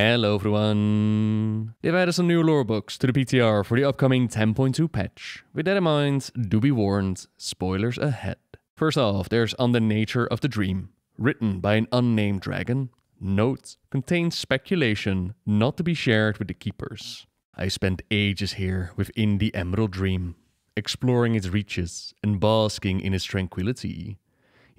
Hello everyone! They've added some new lore books to the PTR for the upcoming 10.2 patch. With that in mind, do be warned, spoilers ahead. First off, there's On the Nature of the Dream, written by an unnamed dragon. Note, contains speculation not to be shared with the keepers. I spent ages here within the Emerald Dream, exploring its reaches and basking in its tranquility.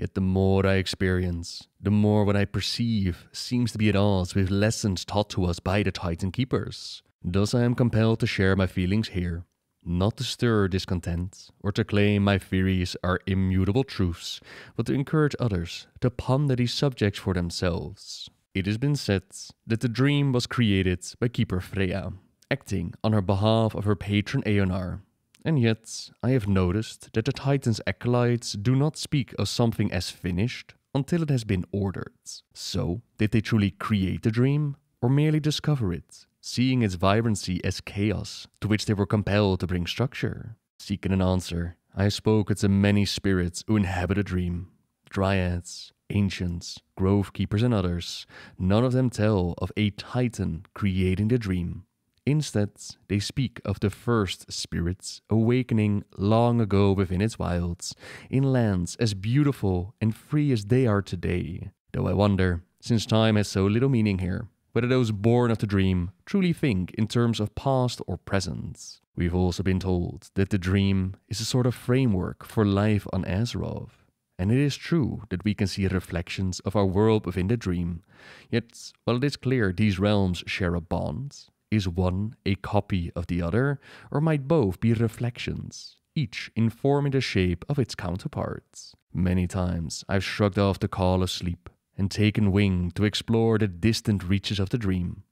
Yet the more I experience, the more what I perceive seems to be at odds with lessons taught to us by the Titan Keepers. Thus I am compelled to share my feelings here, not to stir discontent or to claim my theories are immutable truths, but to encourage others to ponder these subjects for themselves. It has been said that the dream was created by Keeper Freya, acting on her behalf of her patron Eonar. And yet, I have noticed that the Titan's acolytes do not speak of something as finished until it has been ordered. So, did they truly create the dream, or merely discover it, seeing its vibrancy as chaos to which they were compelled to bring structure? Seeking an answer, I have spoken to many spirits who inhabit a dream. Dryads, ancients, grove keepers and others, none of them tell of a Titan creating the dream. Instead, they speak of the first spirits awakening long ago within its wilds, in lands as beautiful and free as they are today. Though I wonder, since time has so little meaning here, whether those born of the dream truly think in terms of past or present. We've also been told that the dream is a sort of framework for life on Azeroth. And it is true that we can see reflections of our world within the dream. Yet, while it is clear these realms share a bond, is one a copy of the other, or might both be reflections, each informing the shape of its counterparts? Many times I've shrugged off the call of sleep and taken wing to explore the distant reaches of the dream.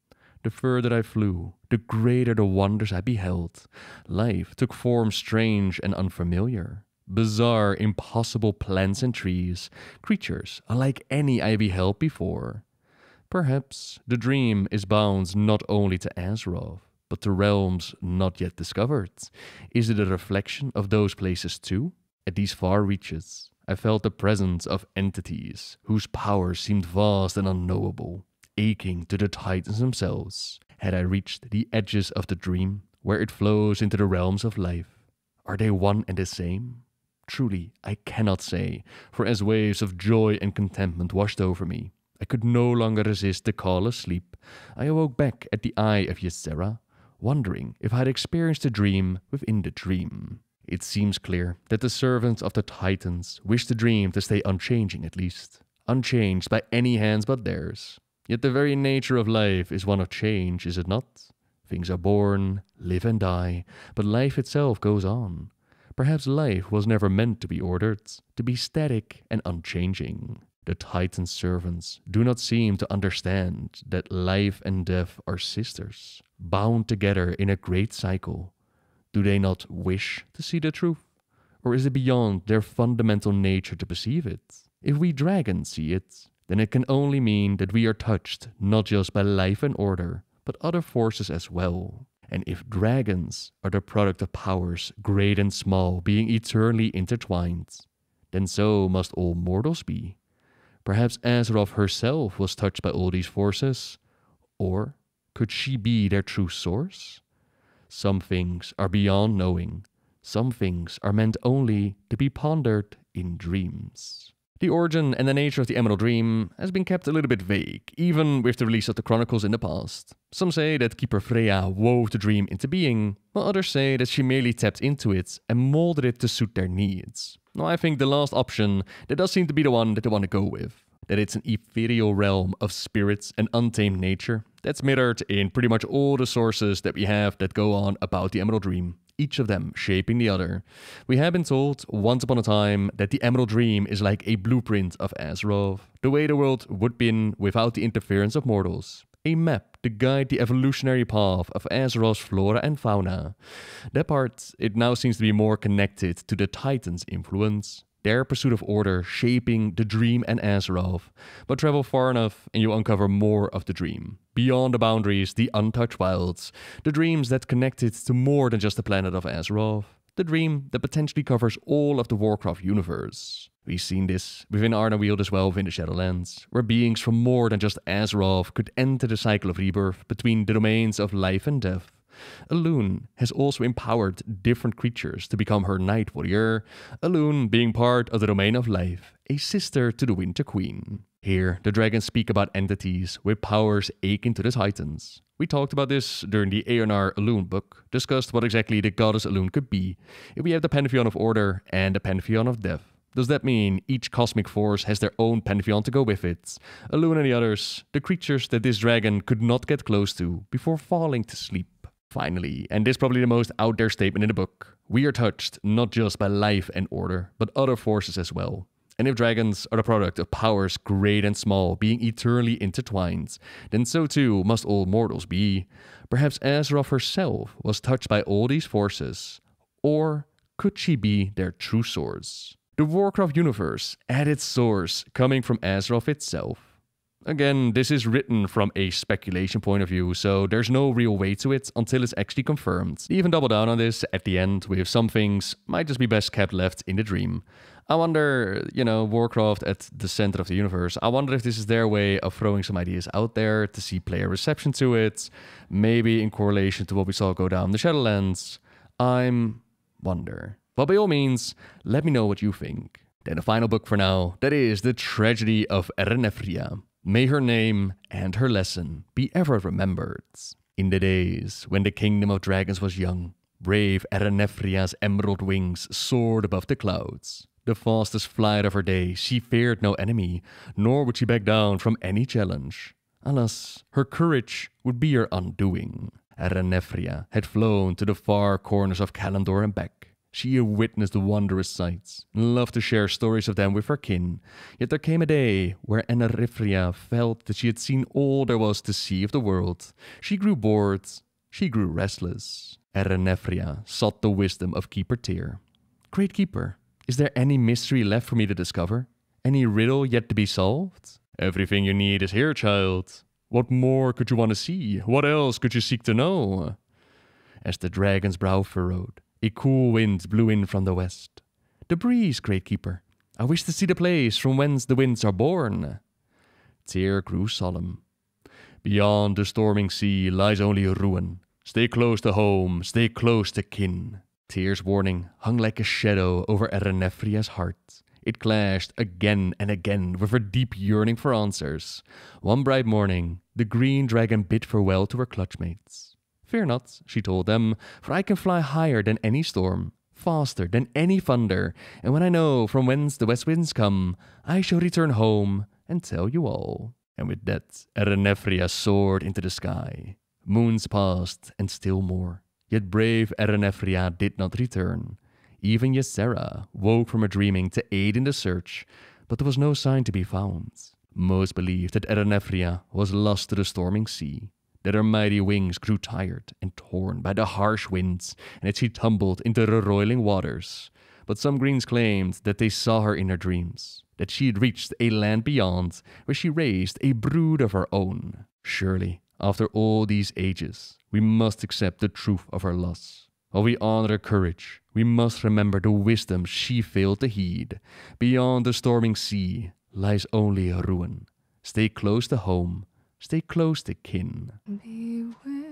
The further I flew, the greater the wonders I beheld. Life took form strange and unfamiliar. Bizarre, impossible plants and trees, creatures unlike any I beheld before. Perhaps the dream is bound not only to Azeroth, but to realms not yet discovered. Is it a reflection of those places too? At these far reaches, I felt the presence of entities whose power seemed vast and unknowable, aching to the Titans themselves. Had I reached the edges of the dream, where it flows into the realms of life? Are they one and the same? Truly, I cannot say, for as waves of joy and contentment washed over me, I could no longer resist the call of sleep. I awoke back at the Eye of Ysera, wondering if I had experienced a dream within the dream. It seems clear that the servants of the Titans wish the dream to stay unchanging at least, unchanged by any hands but theirs. Yet the very nature of life is one of change, is it not? Things are born, live and die, but life itself goes on. Perhaps life was never meant to be ordered, to be static and unchanging. The Titan's servants do not seem to understand that life and death are sisters, bound together in a great cycle. Do they not wish to see the truth? Or is it beyond their fundamental nature to perceive it? If we dragons see it, then it can only mean that we are touched not just by life and order, but other forces as well. And if dragons are the product of powers great and small being eternally intertwined, then so must all mortals be. Perhaps Azeroth herself was touched by all these forces, or could she be their true source? Some things are beyond knowing, some things are meant only to be pondered in dreams. The origin and the nature of the Emerald Dream has been kept a little bit vague, even with the release of the Chronicles in the past. Some say that Keeper Freya wove the dream into being, while others say that she merely tapped into it and molded it to suit their needs. Now, I think the last option, that does seem to be the one that they want to go with. That it's an ethereal realm of spirits and untamed nature that's mirrored in pretty much all the sources that we have that go on about the Emerald Dream, each of them shaping the other. We have been told once upon a time that the Emerald Dream is like a blueprint of Azeroth, the way the world would have been without the interference of mortals. A map to guide the evolutionary path of Azeroth's flora and fauna. That part, it now seems to be more connected to the Titans' influence, their pursuit of order shaping the dream and Azeroth. But travel far enough and you uncover more of the dream. Beyond the boundaries, the untouched wilds, the dreams that connected to more than just the planet of Azeroth. The dream that potentially covers all of the Warcraft universe. We've seen this within Arnaweald as well within the Shadowlands, where beings from more than just Azeroth could enter the cycle of rebirth between the domains of life and death. Elune has also empowered different creatures to become her Night Warrior, Elune being part of the domain of life, a sister to the Winter Queen. Here, the dragons speak about entities with powers akin to the Titans. We talked about this during the Aeonar Elune book, discussed what exactly the goddess Elune could be if we have the Pantheon of Order and the Pantheon of Death. Does that mean each cosmic force has their own pantheon to go with it? Elune and the others, the creatures that this dragon could not get close to before falling to sleep. Finally, and this is probably the most out there statement in the book, we are touched not just by life and order, but other forces as well. And if dragons are the product of powers great and small being eternally intertwined, then so too must all mortals be. Perhaps Azeroth herself was touched by all these forces, or could she be their true source? The Warcraft universe at its source coming from Azeroth itself. Again, this is written from a speculation point of view, so there's no real weight to it until it's actually confirmed. They even double down on this at the end with some things might just be best kept left in the dream. I wonder, Warcraft at the center of the universe, I wonder if this is their way of throwing some ideas out there to see player reception to it, maybe in correlation to what we saw go down in the Shadowlands. I'm wonder. But by all means, let me know what you think. Then the final book for now, that is the Tragedy of Erinethria. May her name and her lesson be ever remembered. In the days when the kingdom of dragons was young, brave Erinethria's emerald wings soared above the clouds. The fastest flight of her day, she feared no enemy, nor would she back down from any challenge. Alas, her courage would be her undoing. Erinethria had flown to the far corners of Kalimdor and back. She had witnessed the wondrous sights, and loved to share stories of them with her kin. Yet there came a day where Erinethria felt that she had seen all there was to see of the world. She grew bored, she grew restless. Erinethria sought the wisdom of Keeper Tyr. Great Keeper, is there any mystery left for me to discover? Any riddle yet to be solved? Everything you need is here, child. What more could you want to see? What else could you seek to know? As the dragon's brow furrowed, a cool wind blew in from the west. The breeze, Great Keeper. I wish to see the place from whence the winds are born. Tyr grew solemn. Beyond the storming sea lies only ruin. Stay close to home, stay close to kin. Tyr's warning hung like a shadow over Erinethria's heart. It clashed again and again with her deep yearning for answers. One bright morning, the green dragon bid farewell to her clutchmates. Fear not, she told them, for I can fly higher than any storm, faster than any thunder, and when I know from whence the west winds come, I shall return home and tell you all. And with that, Erinethria soared into the sky. Moons passed, and still more. Yet brave Erinethria did not return. Even Ysera woke from her dreaming to aid in the search, but there was no sign to be found. Most believed that Erinethria was lost to the storming sea, that her mighty wings grew tired and torn by the harsh winds, and that she tumbled into the roiling waters. But some Greens claimed that they saw her in her dreams, that she had reached a land beyond, where she raised a brood of her own. Surely, after all these ages, we must accept the truth of her loss. While we honor her courage, we must remember the wisdom she failed to heed. Beyond the storming sea lies only a ruin. Stay close to home. Stay close to kin. Beware,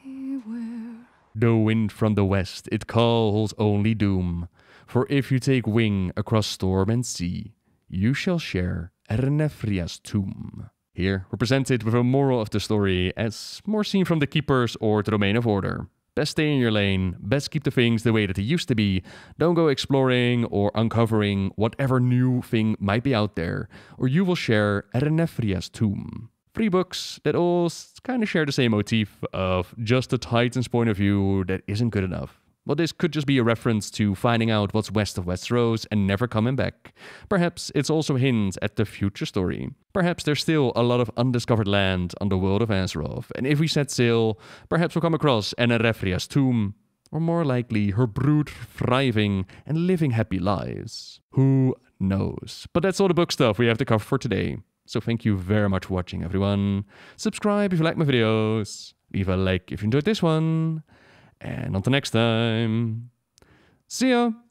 beware. The wind from the west, it calls only doom. For if you take wing across storm and sea, you shall share Erinethria's tomb. Here, we're presented with a moral of the story as more seen from the Keepers or the Domain of Order. Best stay in your lane, best keep the things the way that they used to be. Don't go exploring or uncovering whatever new thing might be out there, or you will share Erinethria's tomb. 3 books that all kind of share the same motif of just the Titan's point of view that isn't good enough. Well, this could just be a reference to finding out what's west of Westeros and never coming back. Perhaps it's also a hint at the future story. Perhaps there's still a lot of undiscovered land on the world of Azeroth, and if we set sail, perhaps we'll come across Erinethria's tomb, or more likely her brood thriving and living happy lives. Who knows? But that's all the book stuff we have to cover for today. So thank you very much for watching, everyone. Subscribe if you like my videos. Leave a like if you enjoyed this one. And until next time, see ya!